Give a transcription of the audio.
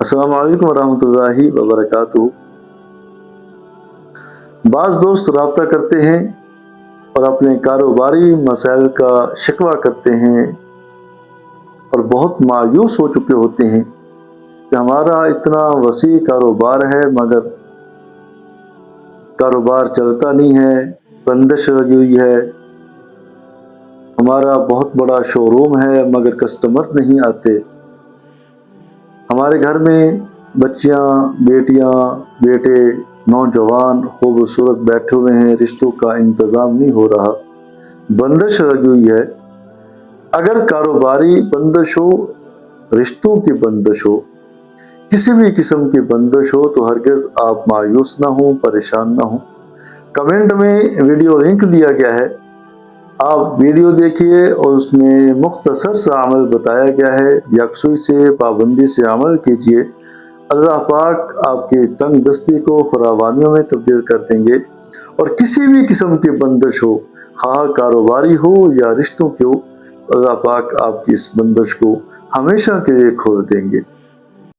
السلام علیکم ورحمۃ اللہ وبرکاتہ۔ بعض دوست رابطہ کرتے ہیں اور اپنے کاروباری مسائل کا شکوہ کرتے ہیں اور بہت مایوس ہو چکے ہوتے ہیں کہ ہمارا اتنا وسیع کاروبار ہے مگر کاروبار چلتا نہیں ہے، بندش لگی ہوئی ہے۔ ہمارا بہت بڑا شو روم ہے مگر کسٹمر نہیں آتے۔ ہمارے گھر میں بچیاں، بیٹیاں، بیٹے، نوجوان خوبصورت بیٹھے ہوئے ہیں، رشتوں کا انتظام نہیں ہو رہا، بندش لگی ہوئی ہے۔ اگر کاروباری بندش ہو، رشتوں کی بندش ہو، کسی بھی قسم کی بندش ہو تو ہرگز آپ مایوس نہ ہوں، پریشان نہ ہوں۔ کمنٹ میں ویڈیو لنک دیا گیا ہے، آپ ویڈیو دیکھیے اور اس میں مختصر سا عمل بتایا گیا ہے، یکسوئی سے پابندی سے عمل کیجیے، اللہ پاک آپ کی تنگ دستی کو فراوانیوں میں تبدیل کر دیں گے، اور کسی بھی قسم کی بندش ہو، خواہ کاروباری ہو یا رشتوں کی ہو، اللہ پاک آپ کی اس بندش کو ہمیشہ کے لیے کھول دیں گے۔